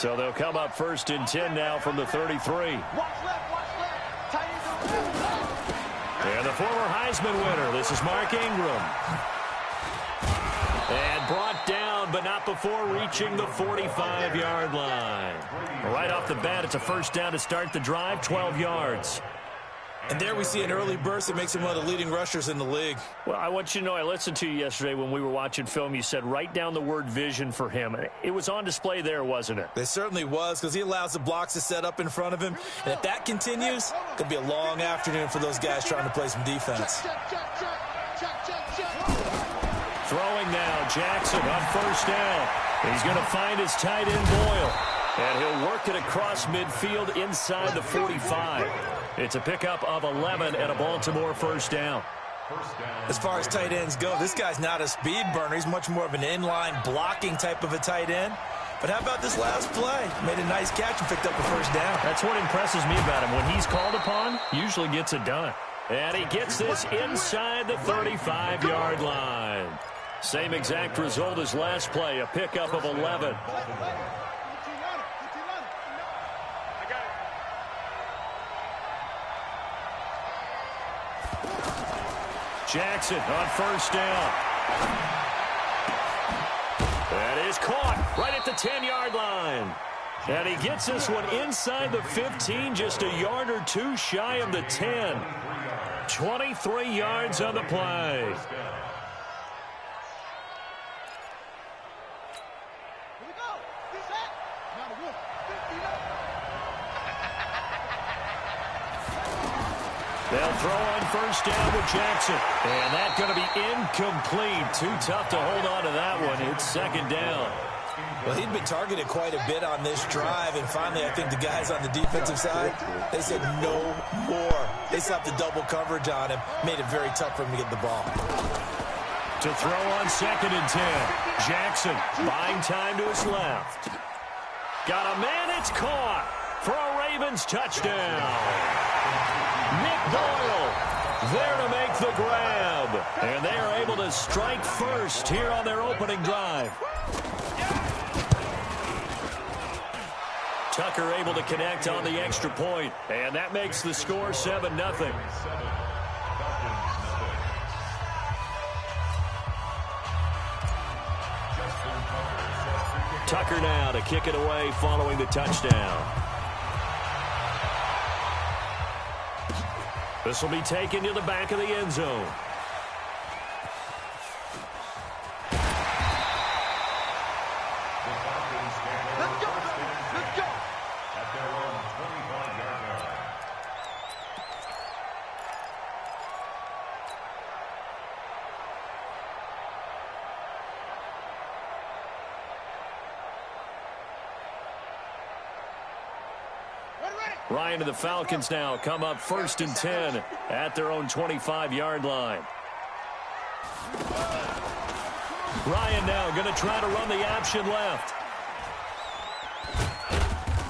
So they'll come up 1st and 10 now from the 33. And the former Heisman winner, this is Mark Ingram. And brought down, but not before reaching the 45-yard line. Right off the bat, it's a first down to start the drive, 12 yards. And there we see an early burst that makes him one of the leading rushers in the league. Well, I want you to know, I listened to you yesterday when we were watching film. You said write down the word vision for him. It was on display there, wasn't it? It certainly was, because he allows the blocks to set up in front of him. And if that continues, it could be a long afternoon for those guys trying to play some defense. Throwing now, Jackson on first down. He's going to find his tight end, Boyle. And he'll work it across midfield inside the 45. It's a pickup of 11 and a Baltimore first down. As far as tight ends go, this guy's not a speed burner. He's much more of an inline blocking type of a tight end. But how about this last play? Made a nice catch and picked up a first down. That's what impresses me about him. When he's called upon, usually gets it done. And he gets this inside the 35-yard line. Same exact result as last play, a pickup of 11. Jackson on first down. That is caught right at the 10-yard line. And he gets this one inside the 15, just a yard or two shy of the 10. 23 yards on the play. They'll throw on first down with Jackson. And that's going to be incomplete. Too tough to hold on to that one. It's second down. Well, he'd been targeted quite a bit on this drive. And finally, I think the guys on the defensive side, they said no more. They stopped the double coverage on him. Made it very tough for him to get the ball. To throw on 2nd and 10. Jackson buying time to his left. Got a man. It's caught for a Ravens touchdown. Nick Boyle there to make the grab. And they are able to strike first here on their opening drive. Tucker able to connect on the extra point. And that makes the score 7-0. Tucker now to kick it away following the touchdown. This will be taken to the back of the end zone. Let's go. At their own 25-yard line. Ryan and the Falcons now come up 1st and 10 at their own 25-yard line. Ryan now going to try to run the option left.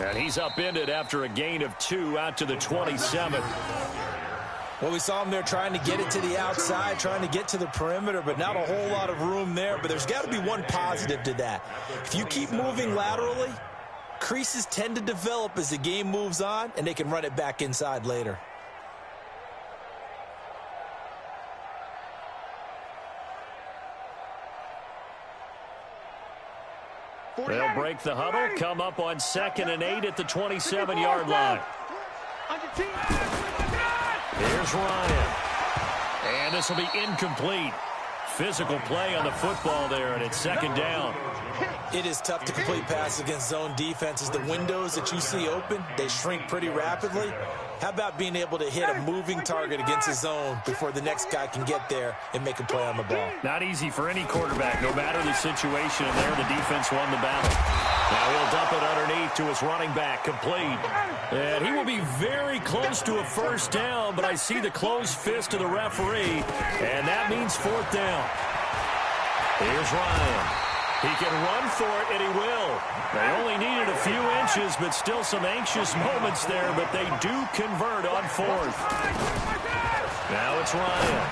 And he's upended after a gain of 2 out to the 27. Well, we saw him there trying to get it to the outside, trying to get to the perimeter, but not a whole lot of room there. But there's got to be one positive to that. If you keep moving laterally, creases tend to develop as the game moves on, and they can run it back inside later. They'll break the huddle, come up on 2nd and 8 at the 27-yard line. Here's Ryan. And this will be incomplete. Physical play on the football there, and it's 2nd down. It is tough to complete passes against zone defenses. The windows that you see open, they shrink pretty rapidly. How about being able to hit a moving target against a zone before the next guy can get there and make a play on the ball? Not easy for any quarterback, no matter the situation, and there the defense won the battle. Now he'll dump it underneath to his running back, complete. And he will be very close to a first down, but I see the closed fist of the referee, and that means 4th down. Here's Ryan. He can run for it, and he will. They only needed a few inches, but still some anxious moments there, but they do convert on 4th. Now it's Ryan.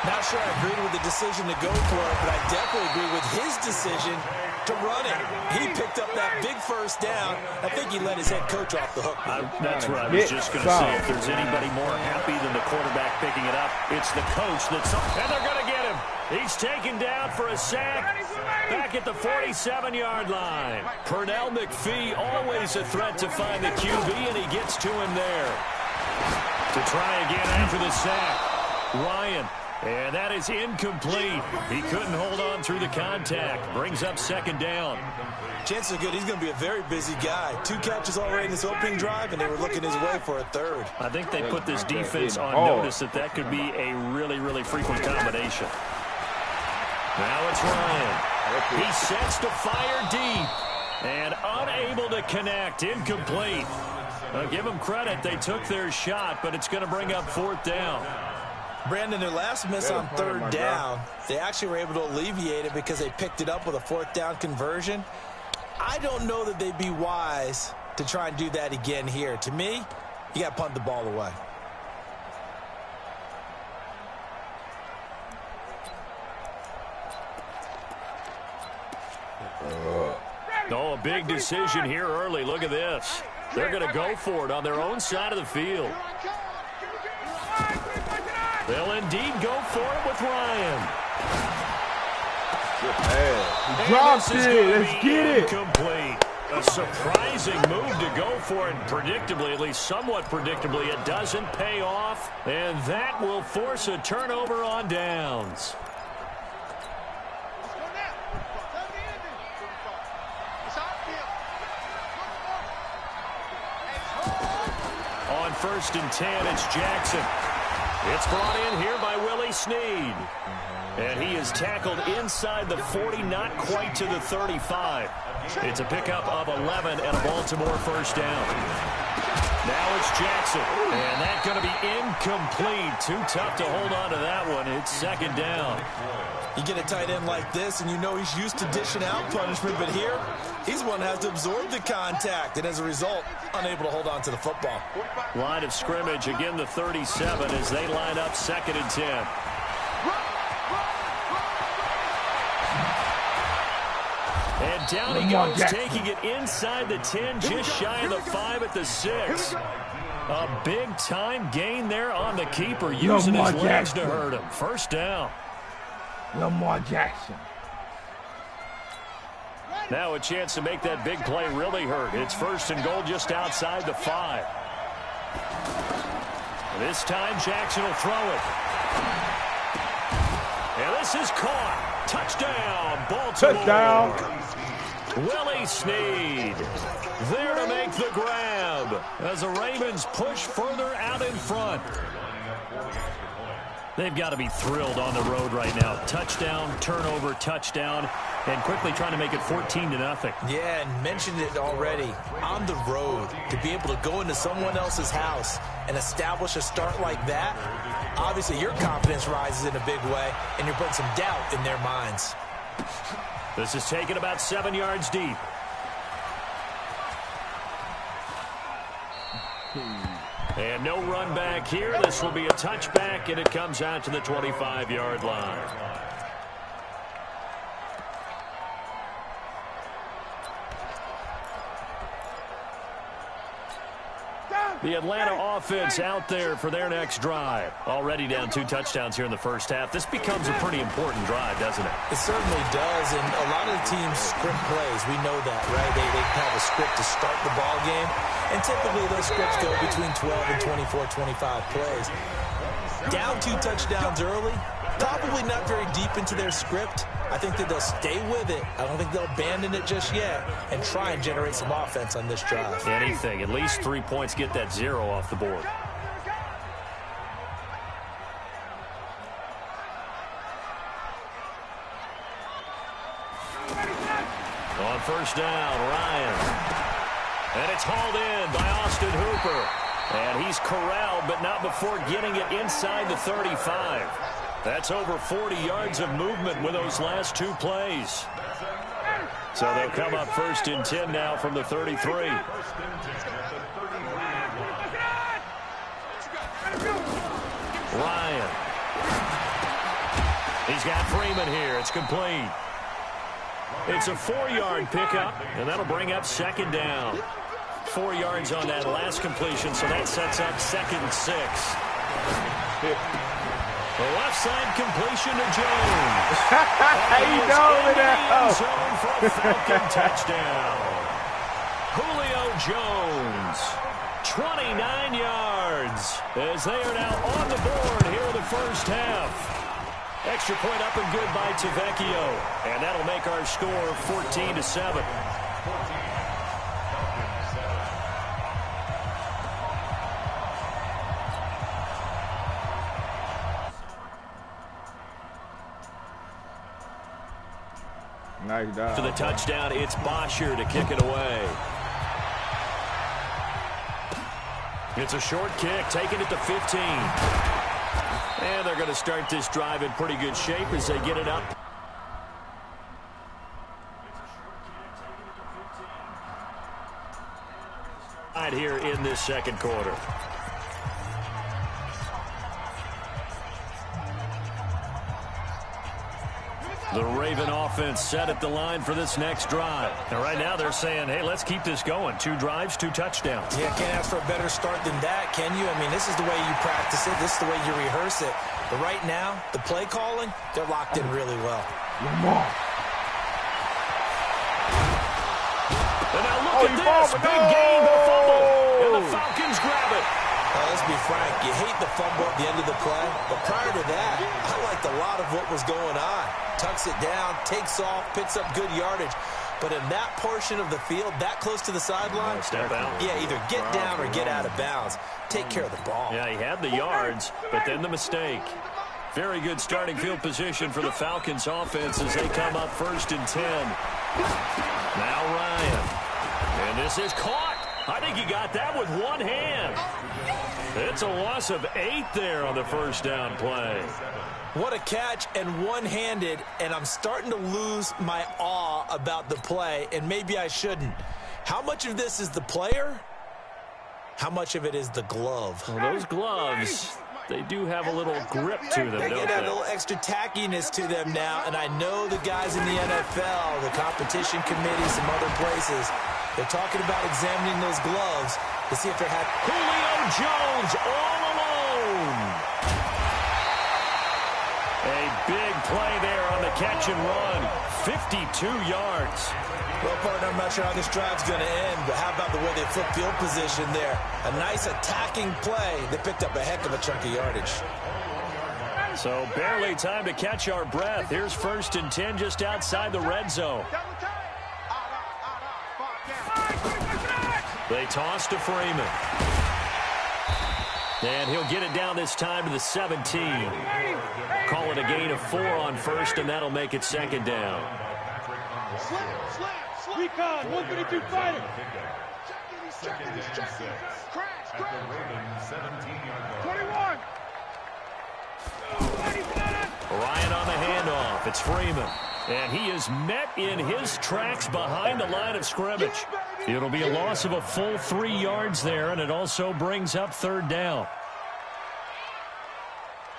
Not sure I agreed with the decision to go for it, but I definitely agree with his decision to to run it. He picked up that big first down. I think he let his head coach off the hook. That's what I was just going to say. If there's anybody more happy than the quarterback picking it up, it's the coach. And they're going to get him. He's taken down for a sack back at the 47-yard line. Pernell McPhee, always a threat to find the QB, and he gets to him there. To try again after the sack. Ryan. And that is incomplete. He couldn't hold on through the contact. Brings up second down. Chances are good he's going to be a very busy guy. 2 catches already in this opening drive, and they were looking his way for a third. I think they put this defense on notice that could be a really, really frequent combination. Now it's Ryan. He sets to fire deep. And unable to connect. Incomplete. Give them credit. They took their shot, but it's going to bring up fourth down. Brandon, their last miss on third down, they actually were able to alleviate it because they picked it up with a fourth down conversion. I don't know that they'd be wise to try and do that again here. To me, you got to punt the ball away. Oh, a big decision here early. Look at this. They're going to go for it on their own side of the field. They'll indeed go for it with Ryan. He dropped it. Let's get it. Incomplete. A surprising move to go for it. Predictably, at least somewhat predictably, it doesn't pay off. And that will force a turnover on downs. On 1st and 10, it's Jackson. It's brought in here by Willie Snead. And he is tackled inside the 40, not quite to the 35. It's a pickup of 11 and a Baltimore first down. Now it's Jackson. And that's going to be incomplete. Too tough to hold on to that one. It's second down. You get a tight end like this, and you know he's used to dishing out punishment, but here, he's the one that has to absorb the contact, and as a result, unable to hold on to the football. Line of scrimmage, again the 37 as they line up 2nd and 10. And down he goes, taking it inside the 10, just shy of the 5 at the 6. A big-time gain there on the keeper, using his legs to hurt him. First down. Lamar Jackson. Now a chance to make that big play really hurt. It's 1st and goal just outside the 5. This time Jackson will throw it. And this is caught. Touchdown, Baltimore. Touchdown. Willie Snead there to make the grab as the Ravens push further out in front. They've got to be thrilled on the road right now. Touchdown, turnover, touchdown, and quickly trying to make it 14-0. Yeah, and mentioned it already. On the road, to be able to go into someone else's house and establish a start like that, obviously your confidence rises in a big way, and you're putting some doubt in their minds. This is taken about 7 yards deep. And no run back here. This will be a touchback, and it comes out to the 25-yard line. The Atlanta offense out there for their next drive. Already down 2 touchdowns here in the first half. This becomes a pretty important drive, doesn't it? It certainly does, and a lot of the teams script plays. We know that, right? They have a script to start the ball game, and typically those scripts go between 12 and 24, 25 plays. Down 2 touchdowns early, probably not very deep into their script. I think that they'll stay with it. I don't think they'll abandon it just yet and try and generate some offense on this drive. Anything. At least 3 points, get that 0 off the board. On first down, Ryan. And it's hauled in by Austin Hooper. And he's corralled, but not before getting it inside the 35. That's over 40 yards of movement with those last 2 plays. So they'll come up 1st and 10 now from the 33. Ryan. He's got Freeman here. It's complete. It's a 4-yard pickup, and that'll bring up second down. 4 yards on that last completion, so that sets up 2nd and 6. The left side completion to Jones. He dove it out. Zone for a Falcon touchdown. Julio Jones, 29 yards, as they are now on the board here in the first half. Extra point up and good by Tavecchio, and that'll make our score 14-7. Nice dive. For the touchdown, it's Bosher to kick it away. It's a short kick, taking it to 15. And they're going to start this drive in pretty good shape as they get it up. Right here in this second quarter. The Raven offense set at the line for this next drive. And right now they're saying, hey, let's keep this going. 2 drives, 2 touchdowns. Yeah, can't ask for a better start than that, can you? I mean, this is the way you practice it. This is the way you rehearse it. But right now, the play calling, they're locked in really well. Lamar. And now look at this. Big gain, the fumble. And the Falcons grab it. Let's be frank, you hate the fumble at the end of the play, but prior to that, I liked a lot of what was going on. Tucks it down, takes off, picks up good yardage. But in that portion of the field, that close to the sideline, step out. Yeah, either get down or get out of bounds. Take care of the ball. Yeah, he had the yards, but then the mistake. Very good starting field position for the Falcons offense as they come up 1st and 10. Now Ryan. And this is caught. I think he got that with one hand. It's a loss of 8 there on the first down play. What a catch, and one-handed, and I'm starting to lose my awe about the play, and maybe I shouldn't. How much of this is the player? How much of it is the glove? Well, those gloves, they do have a little grip to them, They don't get a they? little extra tackiness to them now, and I know the guys in the NFL, the competition committee, some other places, they're talking about examining those gloves to see if they're having... Julio Jones all alone. A big play there on the catch and run. 52 yards. Well, partner, I'm not sure how this drive's going to end, but how about the way they flip field position there? A nice attacking play. They picked up a heck of a chunk of yardage. So barely time to catch our breath. Here's 1st and 10 just outside the red zone. They toss to Freeman. And he'll get it down this time to the 17. Call it a gain of 4 on 1st, and that'll make it 2nd down. Recon, 132 fighter. He's checking. Crash. 21. Ryan on the handoff. It's Freeman. And he is met in his tracks behind the line of scrimmage. It'll be a loss of a full 3 yards there, and it also brings up 3rd down.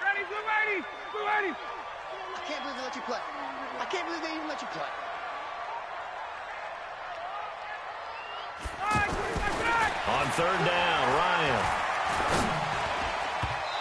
Ready, blue 80. I can't believe they let you play. I can't believe they even let you play. On 3rd down, Ryan.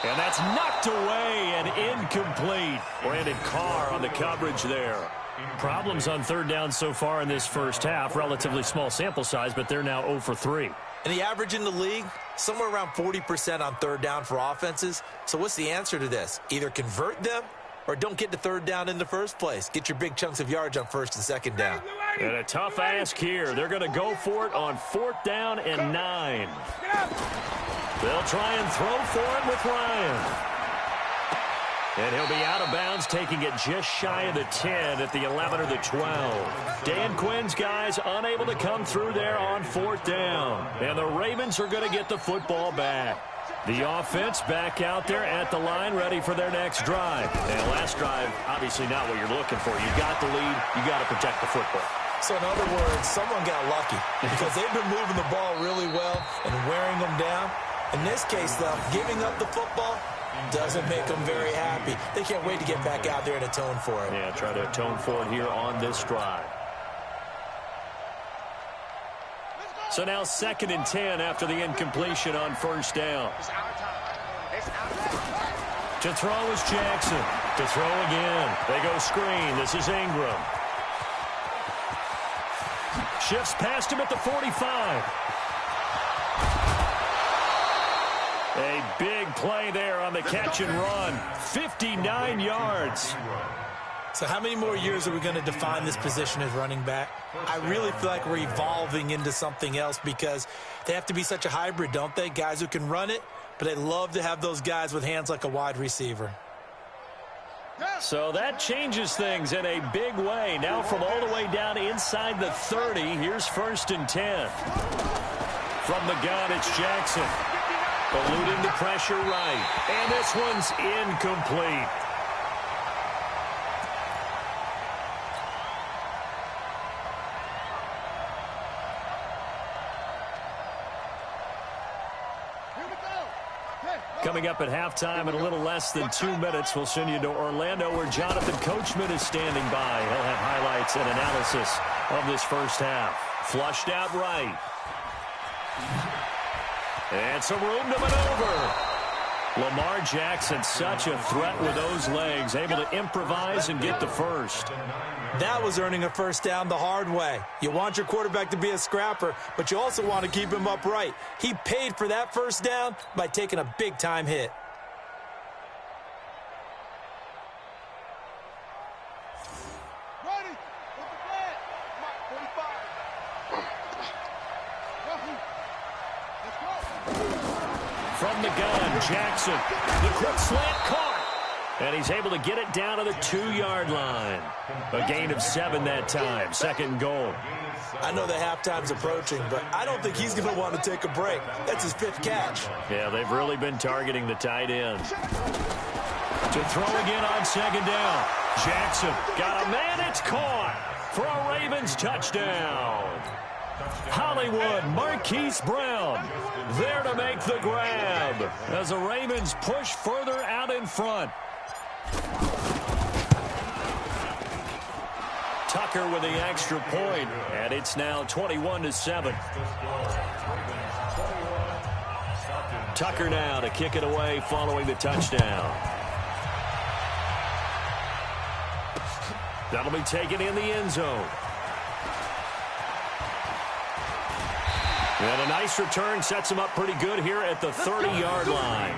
And that's knocked away and incomplete. Brandon Carr on the coverage there. Problems on 3rd down so far in this first half. Relatively small sample size, but they're now 0 for 3. And the average in the league, somewhere around 40% on 3rd down for offenses. So what's the answer to this? Either convert them or don't get to 3rd down in the first place. Get your big chunks of yards on 1st and 2nd down. And a tough ask here. They're going to go for it on 4th down and 9. They'll try and throw for it with Ryan. And he'll be out of bounds, taking it just shy of the 10 at the 11 or the 12. Dan Quinn's guys unable to come through there on 4th down. And the Ravens are going to get the football back. The offense back out there at the line, ready for their next drive. And last drive, obviously not what you're looking for. You got the lead. You got to protect the football. So in other words, someone got lucky because they've been moving the ball really well and wearing them down. In this case, though, giving up the football doesn't make them very happy. They can't wait to get back out there and atone for it. Yeah, try to atone for it here on this drive. So now 2nd and 10 after the incompletion on first down. To throw is Jackson. To throw again. They go screen. This is Ingram. Shifts past him at the 45. A big play there on the catch and run. 59 yards. So how many more years are we going to define this position as running back? I really feel like we're evolving into something else because they have to be such a hybrid, don't they? Guys who can run it, but they love to have those guys with hands like a wide receiver. So that changes things in a big way. Now from all the way down inside the 30, here's 1st and 10. From the gun, it's Jackson. Eluding the pressure right. And this one's incomplete. Coming up at halftime in a little less than 2 minutes, we'll send you to Orlando where Jonathan Coachman is standing by. He'll have highlights and analysis of this first half. Flushed out right. And some room to maneuver. Lamar Jackson, such a threat with those legs, able to improvise and get the first. That was earning a first down the hard way. You want your quarterback to be a scrapper, but you also want to keep him upright. He paid for that first down by taking a big-time hit. From the gun, Jackson, the quick slant caught. And he's able to get it down to the 2-yard line. A gain of 7 that time, 2nd and goal. I know the halftime's approaching, but I don't think he's going to want to take a break. That's his 5th catch. Yeah, they've really been targeting the tight end. To throw again on 2nd down. Jackson got a man, it's caught for a Ravens touchdown. Hollywood, Marquise Brown there to make the grab as the Ravens push further out in front. Tucker with the extra point, and it's now 21-7. Tucker now to kick it away following the touchdown. That'll be taken in the end zone. And a nice return sets him up pretty good here at the 30-yard line.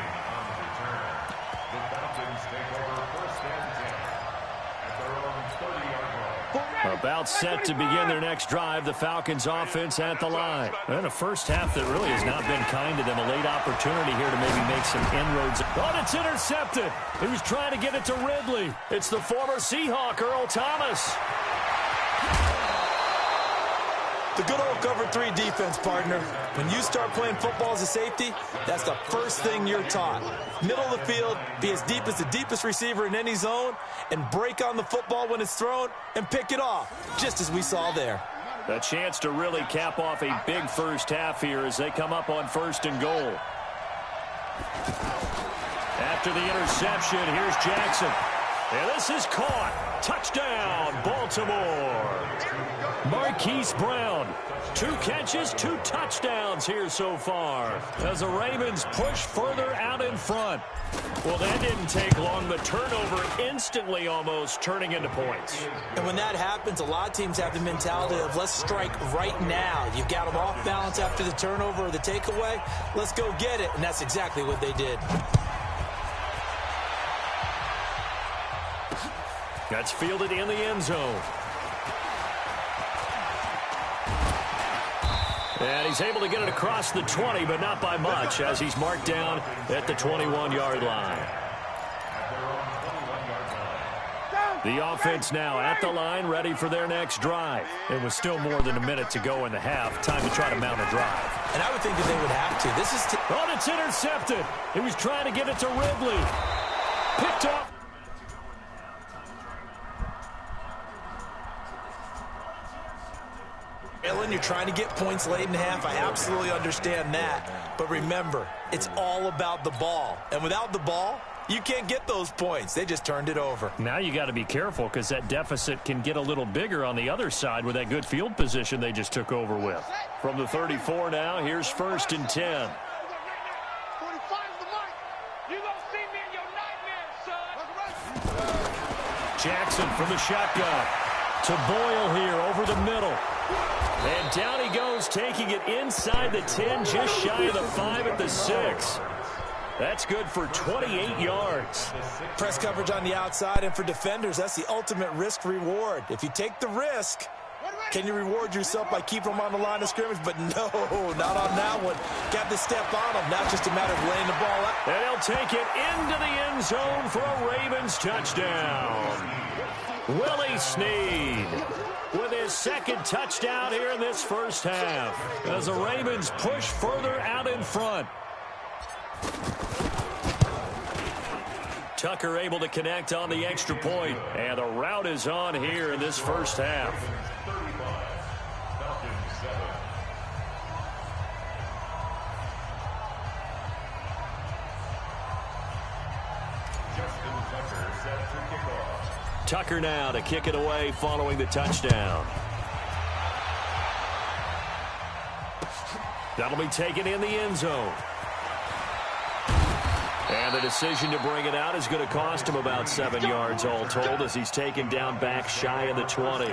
About set to begin their next drive, the Falcons offense at the line. And a first half that really has not been kind to them. A late opportunity here to maybe make some inroads. Oh, it's intercepted. He was trying to get it to Ridley. It's the former Seahawk, Earl Thomas. The good old cover 3 defense, partner. When you start playing football as a safety, that's the first thing you're taught. Middle of the field, be as deep as the deepest receiver in any zone, and break on the football when it's thrown and pick it off, just as we saw there. A chance to really cap off a big first half here as they come up on 1st and goal. After the interception, here's Jackson. And this is caught. Touchdown, Baltimore. Marquise Brown, 2 catches, 2 touchdowns here so far as the Ravens push further out in front. Well, that didn't take long. The turnover instantly almost turning into points. And when that happens, a lot of teams have the mentality of let's strike right now. You've got them off balance after the turnover or the takeaway. Let's go get it. And that's exactly what they did. That's fielded in the end zone. And he's able to get it across the 20, but not by much, as he's marked down at the 21-yard line. The offense now at the line, ready for their next drive. It was still more than a minute to go in the half. Time to try to mount a drive. And I would think that they would have to. This is... Oh, it's intercepted. He was trying to get it to Ridley. Picked up. You're trying to get points late in half. I absolutely understand that. But remember, it's all about the ball. And without the ball, You can't get those points. They just turned it over. Now you got to be careful because that deficit can get a little bigger on the other side with that good field position they just took over with. From the 34 now, here's 1st and 10. Jackson from the shotgun to Boyle here over the middle. And down he goes, taking it inside the 10, just shy of the 5 at the 6. That's good for 28 yards. Press coverage on the outside, and for defenders, that's the ultimate risk-reward. If you take the risk, can you reward yourself by keeping them on the line of scrimmage? But no, not on that one. Got to step on them. Now it's just a matter of laying the ball out. And he'll take it into the end zone for a Ravens touchdown. Willie Snead with his 2nd touchdown here in this first half as the Ravens push further out in front. Tucker able to connect on the extra point, and the route is on here in this first half. Tucker now to kick it away following the touchdown. That'll be taken in the end zone. And the decision to bring it out is going to cost him about 7 yards all told as he's taken down back shy of the 20.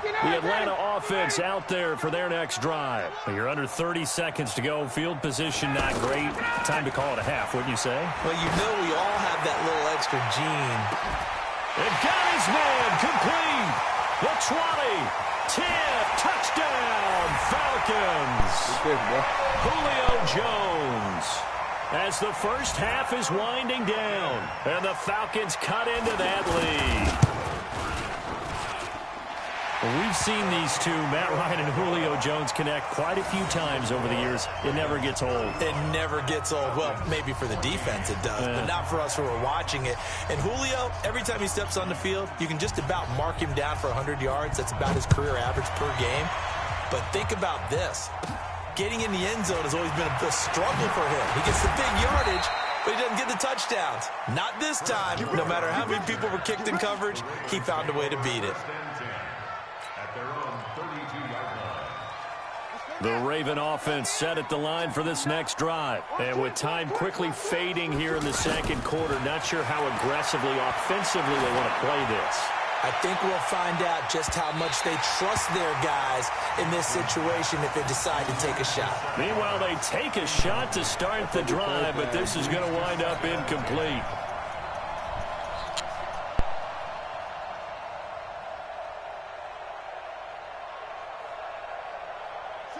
The Atlanta offense out there for their next drive. You're under 30 seconds to go. Field position not great. Time to call it a half, wouldn't you say? Well, you know we all have that little extra gene. And got his man complete. The 20, 10, touchdown, Falcons. Julio Jones. As the first half is winding down, and the Falcons cut into that lead. We've seen these two, Matt Ryan and Julio Jones, connect quite a few times over the years. It never gets old. It never gets old. Well, maybe for the defense it does, but not for us who are watching it. And Julio, every time he steps on the field, you can just about mark him down for 100 yards. That's about his career average per game. But think about this. Getting in the end zone has always been a struggle for him. He gets the big yardage, but he doesn't get the touchdowns. Not this time. No matter how many people were kicked in coverage, he found a way to beat it. The Raven offense set at the line for this next drive. And with time quickly fading here in the second quarter, not sure how aggressively, offensively they want to play this. I think we'll find out just how much they trust their guys in this situation if they decide to take a shot. Meanwhile, they take a shot to start the drive, but this is going to wind up incomplete.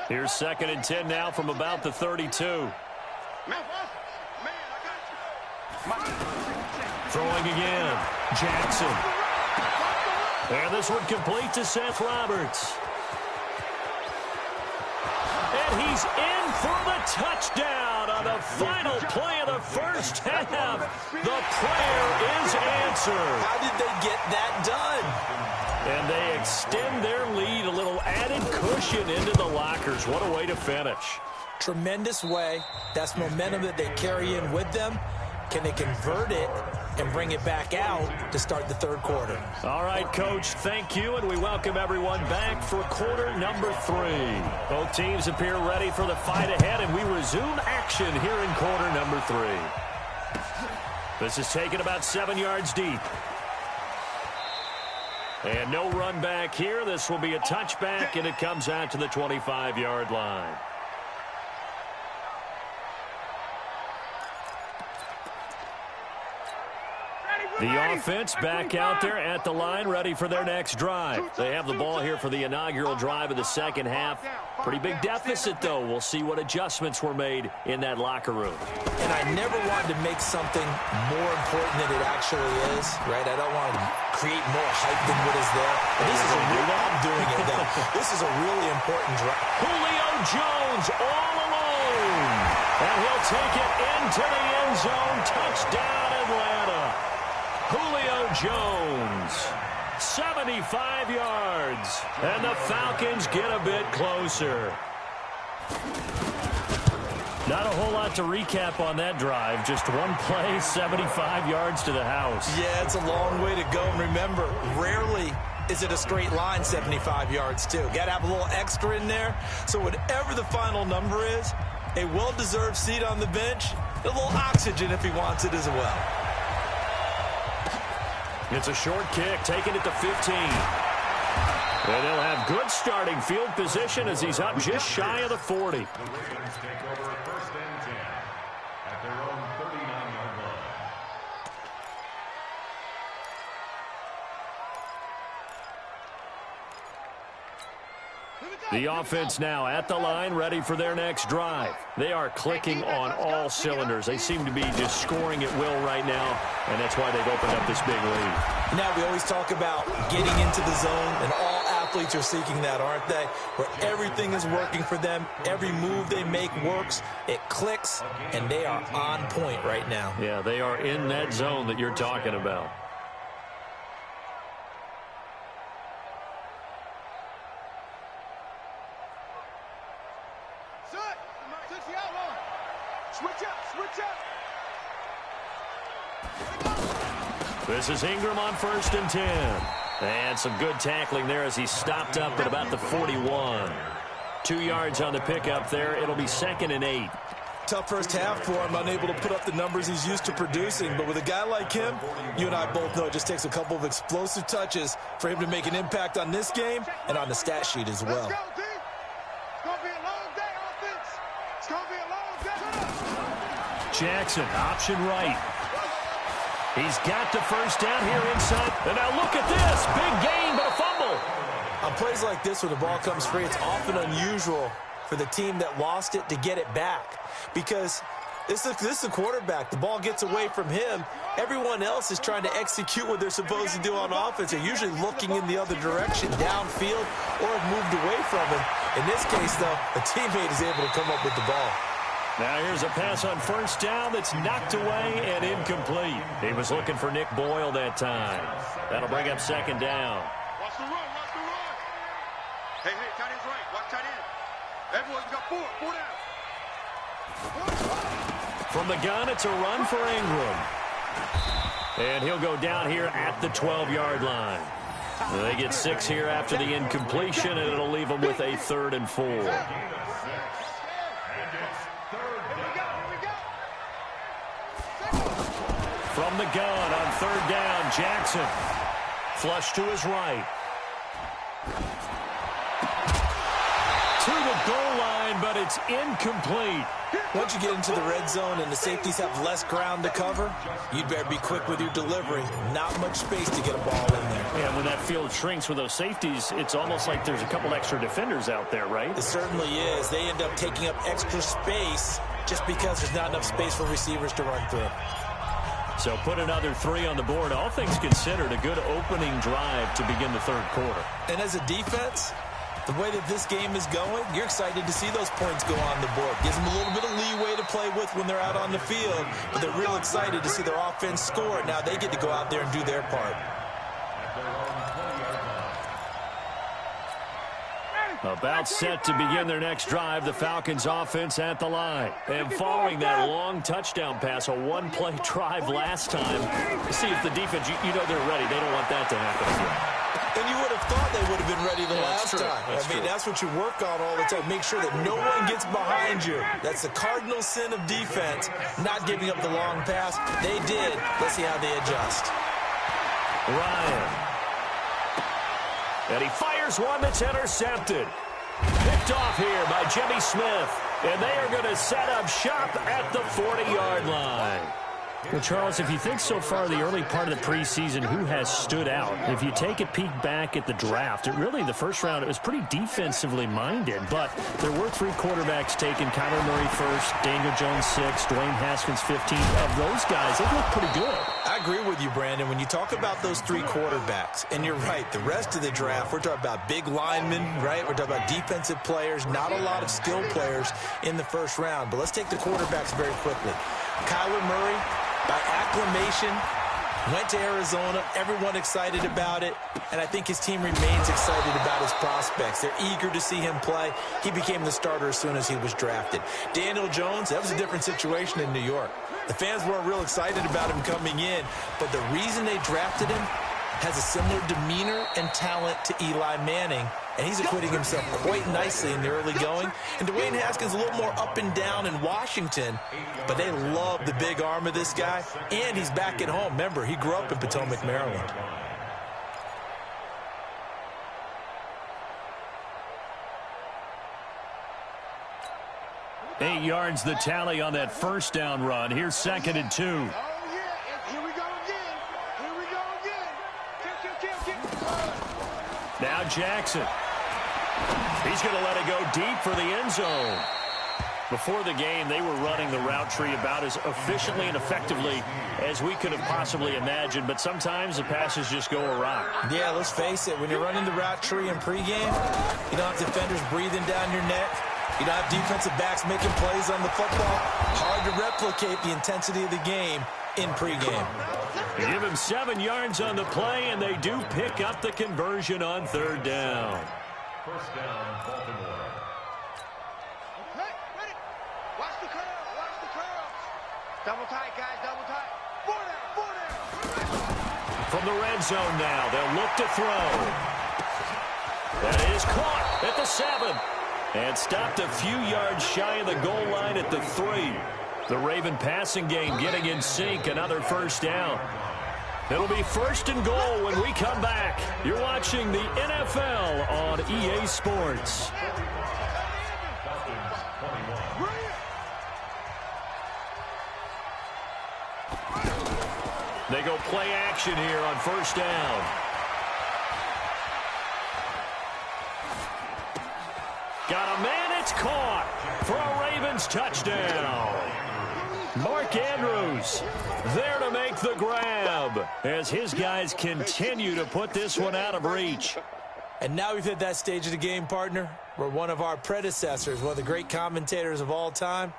Here's 2nd and 10 now from about the 32. Throwing again. Jackson. And this one complete to Seth Roberts. And he's in for the touchdown on the final play of the first half. The prayer is answered. How did they get that done? And they extend their lead, a little added cushion into the lockers. What a way to finish. Tremendous way. That's momentum that they carry in with them. Can they convert it and bring it back out to start the third quarter? All right, Coach, thank you, and we welcome everyone back for quarter number 3. Both teams appear ready for the fight ahead, and we resume action here in quarter number 3. This is taken about 7 yards deep. And no run back here. This will be a touchback, and it comes out to the 25-yard line. The offense back out there at the line, ready for their next drive. They have the ball here for the inaugural drive of the second half. Pretty big deficit, though. We'll see what adjustments were made in that locker room. And I never wanted to make something more important than it actually is, right? I don't want to create more hype than what is there. But this is a real, I'm doing it, though. This is a really important drive. Julio Jones all alone. And he'll take it into the end zone. Touchdown, Atlanta. Julio Jones, 75 yards, and the Falcons get a bit closer. Not a whole lot to recap on that drive. Just one play, 75 yards to the house. Yeah, it's a long way to go. And remember, rarely is it a straight line 75 yards, too. Got to have a little extra in there. So whatever the final number is, a well-deserved seat on the bench, a little oxygen if he wants it as well. It's a short kick, taking it to 15. And they'll have good starting field position as he's up just shy of the 40. The offense now at the line, ready for their next drive. They are clicking on all cylinders. They seem to be just scoring at will right now, and that's why they've opened up this big lead. Now, we always talk about getting into the zone, and all athletes are seeking that, aren't they? Where everything is working for them, every move they make works, it clicks, and they are on point right now. Yeah, they are in that zone that you're talking about. This is Ingram on 1st and 10. And some good tackling there as he stopped up at about the 41. 2 yards on the pickup there. It'll be 2nd and 8. Tough first half for him, unable to put up the numbers he's used to producing. But with a guy like him, you and I both know it just takes a couple of explosive touches for him to make an impact on this game and on the stat sheet as well. Let's go, D. It's going to be a long day, offense. It's going to be a long day. Jackson, option right. He's got the first down here inside. And now look at this. Big gain, but a fumble. On plays like this where the ball comes free, it's often unusual for the team that lost it to get it back. Because this is a quarterback. The ball gets away from him. Everyone else is trying to execute what they're supposed to do on offense. They're usually looking in the other direction, downfield, or have moved away from him. In this case, though, a teammate is able to come up with the ball. Now here's a pass on first down that's knocked away and incomplete. He was looking for Nick Boyle that time. That'll bring up 2nd down. Watch the run, watch the run. Hey, tight end's right. Watch tight end. Everyone's got 4 down. From the gun, it's a run for Ingram. And he'll go down here at the 12-yard line. They get 6 here after the incompletion, and it'll leave them with a 3rd and 4. From the gun on 3rd down, Jackson. Flush to his right. To the goal line, but it's incomplete. Once you get into the red zone and the safeties have less ground to cover, you'd better be quick with your delivery. Not much space to get a ball in there. Yeah, when that field shrinks with those safeties, it's almost like there's a couple extra defenders out there, right? It certainly is. They end up taking up extra space just because there's not enough space for receivers to run through. So put another 3 on the board. All things considered, a good opening drive to begin the 3rd quarter. And as a defense, the way that this game is going, you're excited to see those points go on the board. Gives them a little bit of leeway to play with when they're out on the field, but they're real excited to see their offense score. Now they get to go out there and do their part. About set to begin their next drive, the Falcons offense at the line. And following that long touchdown pass, a one-play drive last time, see if the defense, you know they're ready. They don't want that to happen again. And you would have thought they would have been ready the last time. That's what you work on all the time. Make sure that no one gets behind you. That's the cardinal sin of defense, not giving up the long pass. They did. Let's see how they adjust. Ryan. And he fires one that's intercepted. Picked off here by Jimmy Smith. And they are going to set up shop at the 40-yard line. Well, Charles, if you think so far the early part of the preseason, who has stood out? If you take a peek back at the draft, the first round, it was pretty defensively minded. But there were 3 quarterbacks taken. Kyler Murray first, Daniel Jones 6th, Dwayne Haskins 15th. Of those guys, they look pretty good. I agree with you, Brandon. When you talk about those 3 quarterbacks, and you're right, the rest of the draft, we're talking about big linemen, right? We're talking about defensive players, not a lot of skill players in the first round. But let's take the quarterbacks very quickly. Kyler Murray, by acclamation, Went to Arizona, everyone excited about it, and I think his team remains excited about his prospects. They're eager to see him play. He became the starter as soon as he was drafted. Daniel Jones, that was a different situation in New York. The fans weren't real excited about him coming in, but the reason they drafted him has a similar demeanor and talent to Eli Manning, and he's acquitting himself quite nicely in the early going. And Dwayne Haskins a little more up and down in Washington, but they love the big arm of this guy, and he's back at home. Remember, he grew up in Potomac, Maryland. Eight yards the tally on that first down run. Here's 2nd and 2. Oh, yeah. Here we go again. Here we go again. Kill. Now Jackson. He's going to let it go deep for the end zone. Before the game, they were running the route tree about as efficiently and effectively as we could have possibly imagined, but sometimes the passes just go awry. Yeah, let's face it. When you're running the route tree in pregame, you don't have defenders breathing down your neck. You don't have defensive backs making plays on the football. Hard to replicate the intensity of the game in pregame. They give him 7 yards on the play, and they do pick up the conversion on 3rd down. First down, Baltimore. Okay, ready. Watch the curl. Watch the curl. Double tight, guys. Double tight. 4 down. From the red zone now, they'll look to throw. That is caught at the 7. And stopped a few yards shy of the goal line at the 3. The Raven passing game getting in sync. Another first down. It'll be 1st and goal when we come back. You're watching the NFL on EA Sports. They go play action here on 1st down. Got a man, it's caught for a Ravens touchdown. Mark Andrews there to make the grab as his guys continue to put this one out of reach. And now we've hit that stage of the game, partner, where one of our predecessors, one of the great commentators of all time,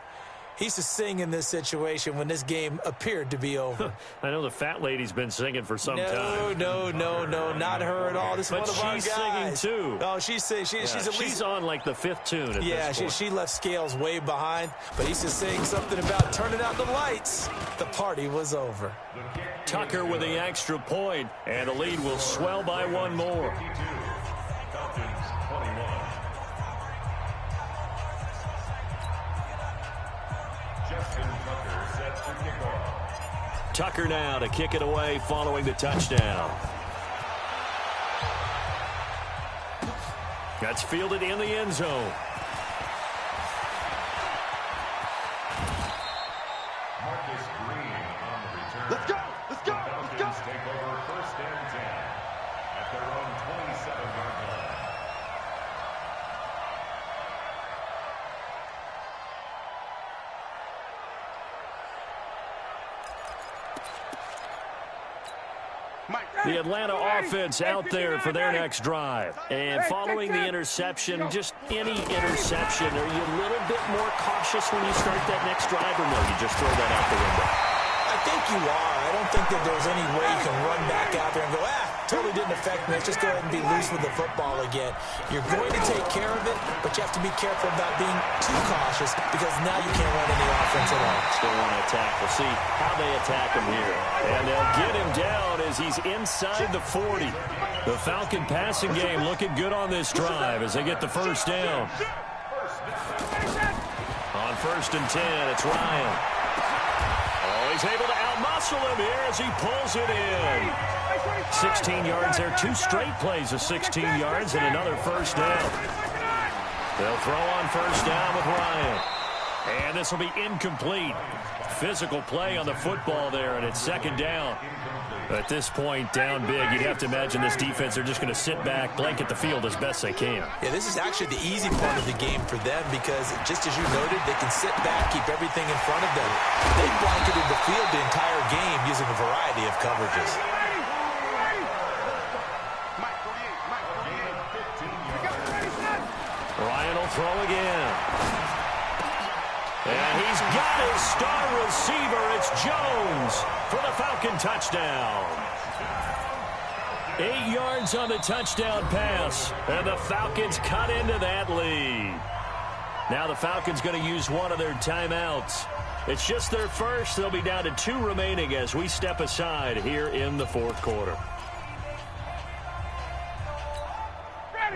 he used to sing in this situation when this game appeared to be over. I know the fat lady's been singing for some time. No, not her at all. This is but one of our guys. She's singing too. Oh, she's at least, she's on like the 5th tune at this point. she left Scales way behind, but he's just saying something about turning out the lights. The party was over. Tucker with the extra point, and the lead will swell by 1 more. Tucker now to kick it away following the touchdown. That's fielded in the end zone. Let's go. Let's go. Let's go. Take over 1st and 10 at their own 27-yard line. The Atlanta offense out there for their next drive. And following the interception, just any interception, are you a little bit more cautious when you start that next drive, or no, you just throw that out the window? I think you are. I don't think that there's any way you can run back out there and go, totally didn't affect me. Let's just go ahead and be loose with the football again. You're going to take care of it, but you have to be careful about being too cautious because now you can't run any offense at all. Still want to attack. We'll see how they attack him here. And they'll get him down as he's inside the 40. The Falcon passing game looking good on this drive as they get the first down. On 1st and 10, it's Ryan. Oh, he's able to outmuscle him here as he pulls it in. 16 yards there, 2 straight plays of 16 yards and another first down. They'll throw on 1st down with Ryan. And this will be incomplete. Physical play on the football there, and it's 2nd down. At this point, down big, you'd have to imagine this defense, they're just going to sit back, blanket the field as best they can. Yeah, this is actually the easy part of the game for them because, just as you noted, they can sit back, keep everything in front of them. They blanketed the field the entire game using a variety of coverages. Ryan will throw again. And he's got his star receiver. It's Jones for the Falcon touchdown. 8 yards on the touchdown pass, and the Falcons cut into that lead. Now the Falcons going to use one of their timeouts. It's just their first. They'll be down to 2 remaining as we step aside here in the fourth quarter.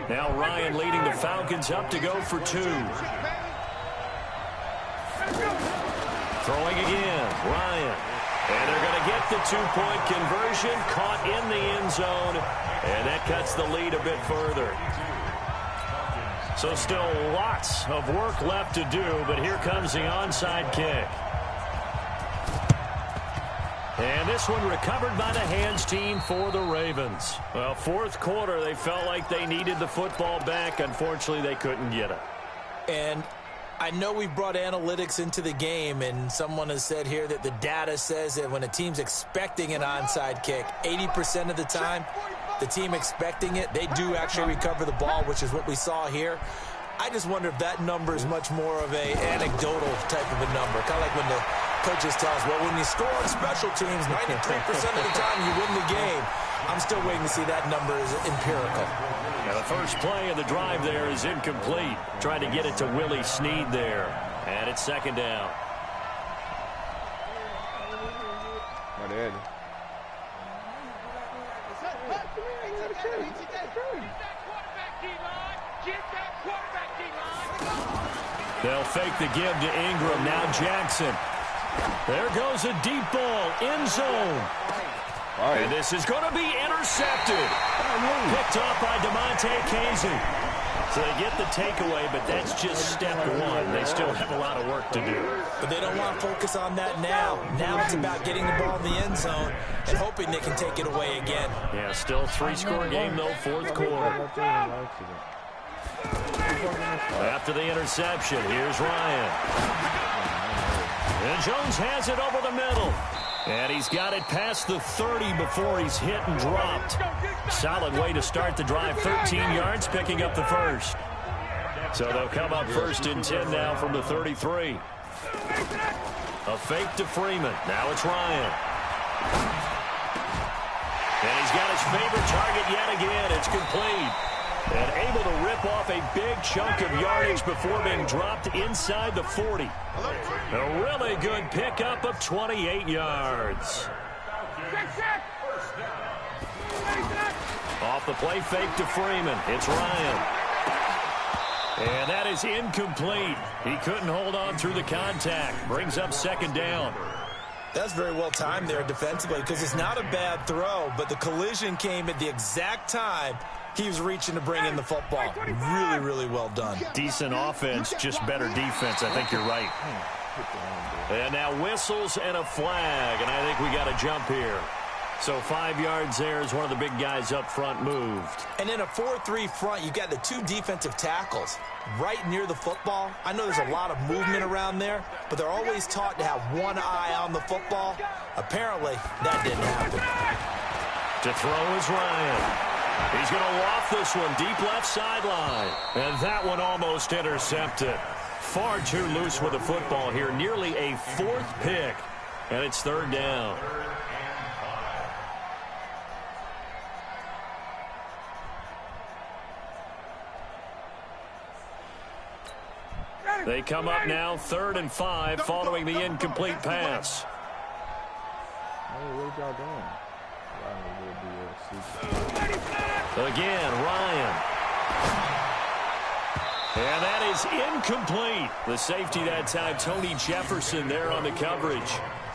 Now Ryan leading the Falcons up to go for 2. Throwing again, Ryan. And they're going to get the 2-point conversion, caught in the end zone, and that cuts the lead a bit further. So still lots of work left to do, but here comes the onside kick. And this one recovered by the hands team for the Ravens. Well, fourth quarter, they felt like they needed the football back. Unfortunately, they couldn't get it. And I know we brought analytics into the game, and someone has said here that the data says that when a team's expecting an onside kick, 80% of the time, the team expecting it, they do actually recover the ball, which is what we saw here. I just wonder if that number is much more of an anecdotal type of a number. Kind of like when the coaches tell us, well, when you score on special teams, 93% of the time you win the game. I'm still waiting to see that number is empirical. Now the first play of the drive there is incomplete. Trying to get it to Willie Snead there. And it's second down. What is? They'll fake the give to Ingram. Now Jackson. There goes a deep ball. End zone. Right. And this is going to be intercepted. Picked off by DeMonte Casey. So they get the takeaway, but that's just step one. They still have a lot of work to do. But they don't want to focus on that now. Now it's about getting the ball in the end zone and hoping they can take it away again. Yeah, still 3-score game, though, fourth quarter. After the interception, here's Ryan. And Jones has it over the middle. And he's got it past the 30 before he's hit and dropped. Solid way to start the drive. 13 yards, picking up the first. So they'll come up first and 10 now from the 33. A fake to Freeman. Now it's Ryan. And he's got his favorite target yet again. It's complete. And able to rip off a big chunk of yardage before being dropped inside the 40. A really good pickup of 28 yards. Off the play fake to Freeman. It's Ryan. And that is incomplete. He couldn't hold on through the contact. Brings up second down. That's very well timed there defensively because it's not a bad throw, but the collision came at the exact time he was reaching to bring in the football. Really, really well done. Decent offense, just better defense. I think you're right. And now whistles and a flag, and I think we got a jump here. So 5 yards there as one of the big guys up front moved. And in a 4-3 front, you got the 2 defensive tackles right near the football. I know there's a lot of movement around there, but they're always taught to have one eye on the football. Apparently, that didn't happen. To throw is Ryan. He's going to loft this one deep left sideline. And that one almost intercepted. Far too loose with the football here. Nearly a 4th pick. And it's third down. They come up now 3rd and 5 following the incomplete pass. Hey, what y'all doing? Again, Ryan. And that is incomplete. The safety that time, Tony Jefferson there on the coverage.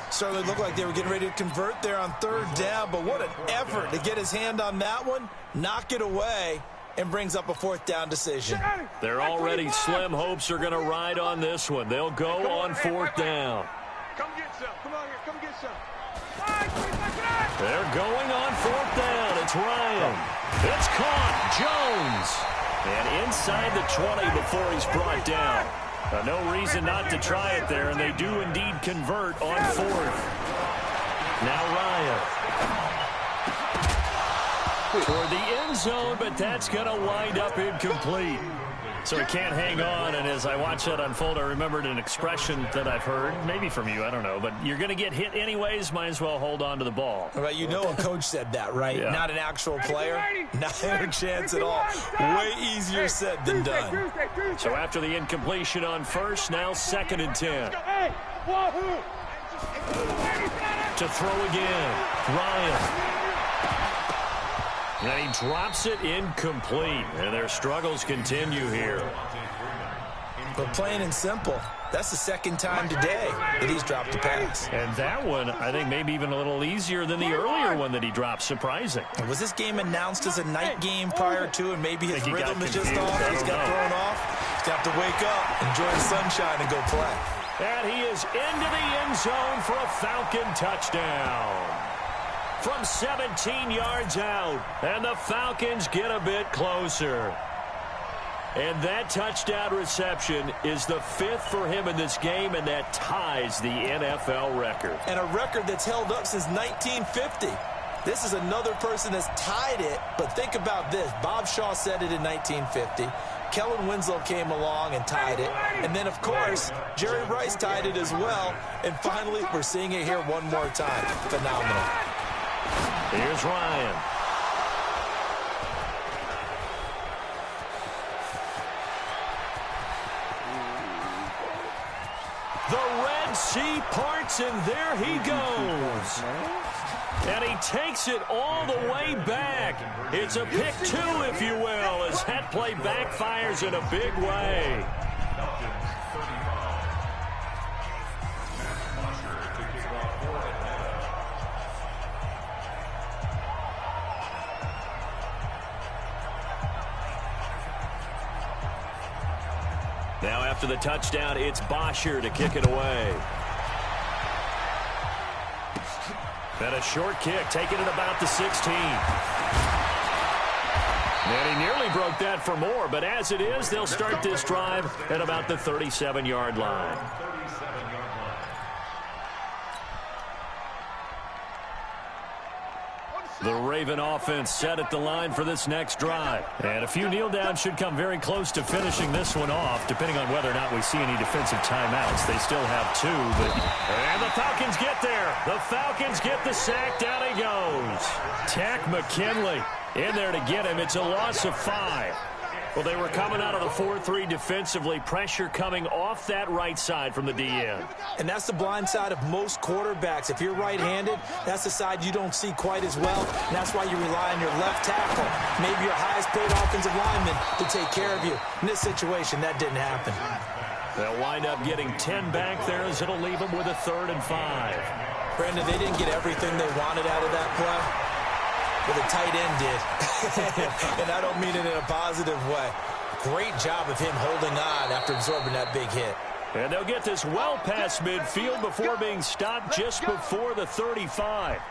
Certainly looked like they were getting ready to convert there on 3rd down, but what an effort to get his hand on that one, knock it away, and brings up a 4th down decision. They're already slim hopes are going to ride on this one. They'll go on 4th down. Come get some. Come on here. Come get some. They're going on 4th down. It's Ryan. It's caught. Jones. And inside the 20 before he's brought down. No reason not to try it there, and they do indeed convert on 4th. Now Ryan. toward the end zone, but that's going to wind up incomplete. So he can't hang on, and as I watch that unfold, I remembered an expression that I've heard, maybe from you, I don't know, but you're going to get hit anyways, might as well hold on to the ball. Right, you know a coach said that, right? Yeah. Not an actual player, not a chance at all. Way easier said than done. So after the incompletion on first, now 2nd and 10. To throw again, Ryan. And he drops it incomplete. And their struggles continue here. But plain and simple, that's the 2nd time today that he's dropped a pass. And that one, I think, maybe even a little easier than the earlier one that he dropped. Surprising. Was this game announced as a night game prior to, and maybe his rhythm is just confused. off? He's got thrown off. He's got to wake up, enjoy the sunshine, and go play. And he is into the end zone for a Falcon touchdown. From 17 yards out, and the Falcons get a bit closer. And that touchdown reception is the 5th for him in this game, and that ties the NFL record. And a record that's held up since 1950. This is another person that's tied it, but think about this. Bob Shaw said it in 1950. Kellen Winslow came along and tied it. And then, of course, Jerry Rice tied it as well. And finally, we're seeing it here one more time. Phenomenal. Here's Ryan. The Red Sea parts, and there he goes. And he takes it all the way back. It's a pick 2, if you will, as that play backfires in a big way. Now after the touchdown, it's Bosher to kick it away. And a short kick, taking it about the 16. And he nearly broke that for more, but as it is, they'll start this drive at about the 37-yard line. The Raven offense set at the line for this next drive. And a few kneel downs should come very close to finishing this one off, depending on whether or not we see any defensive timeouts. They still have 2, and the Falcons get there. The Falcons get the sack. Down he goes. Tack McKinley in there to get him. It's a loss of 5. Well, they were coming out of the 4-3 defensively. Pressure coming off that right side from the DN. And that's the blind side of most quarterbacks. If you're right-handed, that's the side you don't see quite as well. And that's why you rely on your left tackle, maybe your highest-paid offensive lineman, to take care of you. In this situation, that didn't happen. They'll wind up getting 10 back there as it'll leave them with a 3rd and 5. Brandon, they didn't get everything they wanted out of that play. But the tight end did. And I don't mean it in a positive way. Great job of him holding on after absorbing that big hit. And they'll get this well past midfield before being stopped just before the 35.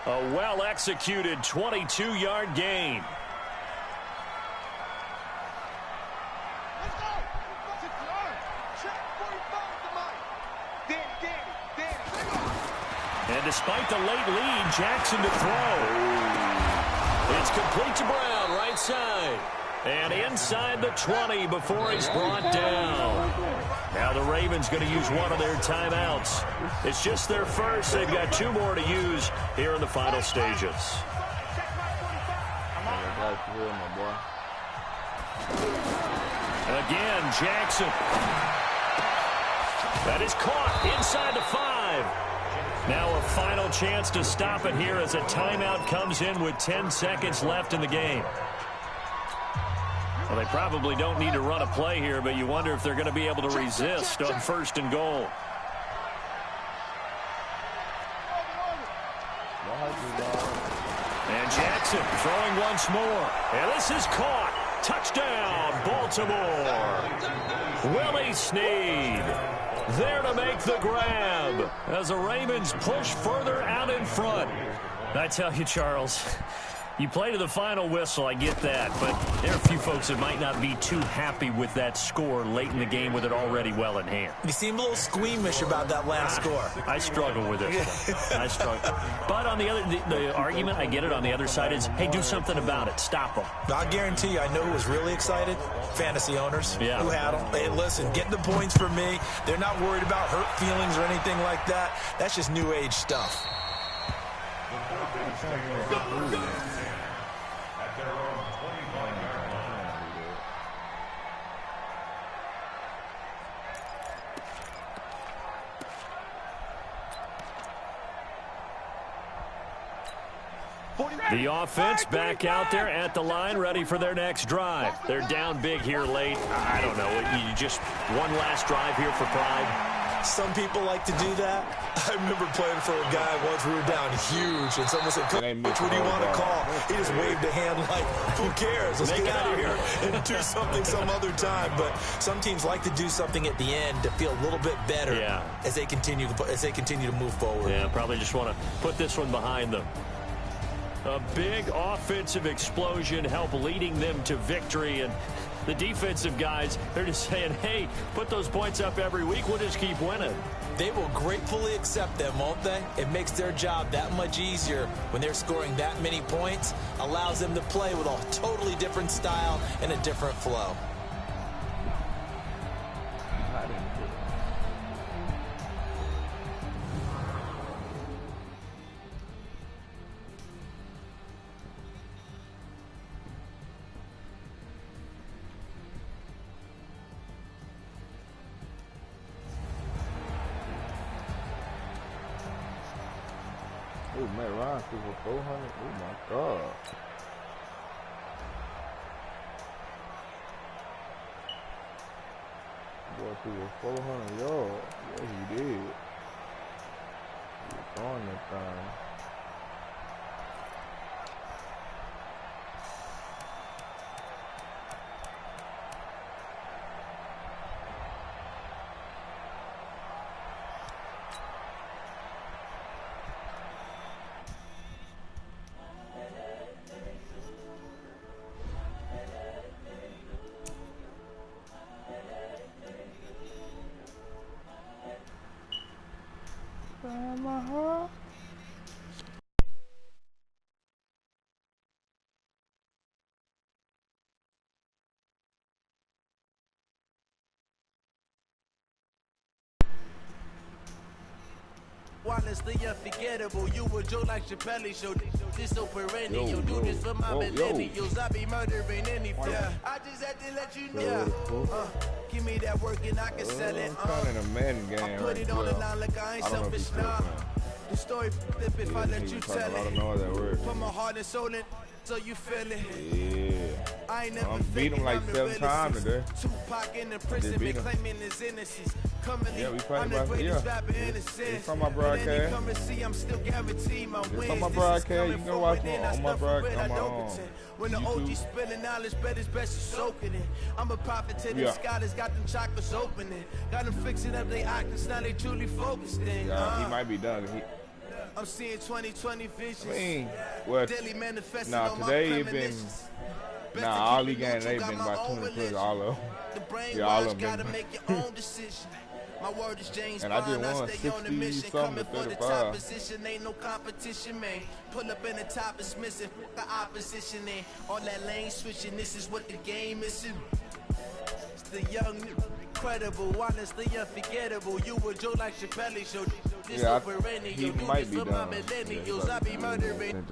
A well-executed 22-yard gain. And despite the late lead, Jackson to throw. It's complete to Brown, right side. And inside the 20 before he's brought down. Now the Ravens going to use one of their timeouts. It's just their first. They've got 2 more to use here in the final stages. And again, Jackson. That is caught inside the 5. Now a final chance to stop it here as a timeout comes in with 10 seconds left in the game. Well, they probably don't need to run a play here, but you wonder if they're going to be able to resist on 1st and goal. And Jackson throwing once more. And this is caught. Touchdown, Baltimore. Willie Snead there to make the grab as the Ravens push further out in front. I tell you, Charles, You play to the final whistle, I get that, but there are a few folks that might not be too happy with that score late in the game with it already well in hand. You seem a little squeamish about that last score. I struggle with it. I struggle. But on the other, the argument, I get it, on the other side is, hey, do something about it. Stop them. I guarantee you, I know who was really excited. Fantasy owners who had them. Hey, listen, get the points for me. They're not worried about hurt feelings or anything like that. That's just new age stuff. The offense back out there at the line, ready for their next drive. They're down big here late. I don't know. You just one last drive here for pride. Some people like to do that. I remember playing for a guy once. We were down huge, and someone said, Coach, what do you want to call? He just waved a hand like, who cares? Let's get out of here and do something some other time. But some teams like to do something at the end to feel a little bit better as they continue to move forward. Yeah, probably just want to put this one behind them. A big offensive explosion help leading them to victory, and the defensive guys, they're just saying, hey, put those points up every week, we'll just keep winning. They will gratefully accept them, won't they? It makes their job that much easier when they're scoring that many points, allows them to play with a totally different style and a different flow. Oh, Matt Ryan threw for 400. Oh, my God. Boy threw for 400 yards. Yeah, he did. He was throwing that thing. Honestly unforgettable. You would joke like Chappelle show. This so perennial. Do this for my millennials. I be murdering anything. I just had to let you know. Give me that work and I can sell it. I'm in a man game. I put it on the line like I ain't selfish now. The story flip if I let you tell it. Put my heart and soul in so you feel it. Yeah. I ain't never beat him like 7 times today. Tupac in the prison been claiming his innocence. Yeah, we played about it's on my broadcast. Come and see, I'm still guaranteed my wins. It's on my broadcast. You can watch on my broadcast. When the OG spilling knowledge, bet it's best to soak it in. I'm a prophet to the scholars, got them chakras opening. Got them fixing up their octaves, now they truly focused in. He might be done. I'm seeing 2020 visions. I mean, well, today it been, all these games, they've been about 20 plus, all of them. Yeah, all of them been. My word is James and I just won 60-something to 35. Ain't no competition, man. Pull up in the top is missing. The opposition ain't all that lane switching. This is what the game is. It's the young, incredible, honestly unforgettable. You would joke like Chappelle show. This he might be done. I be murdering.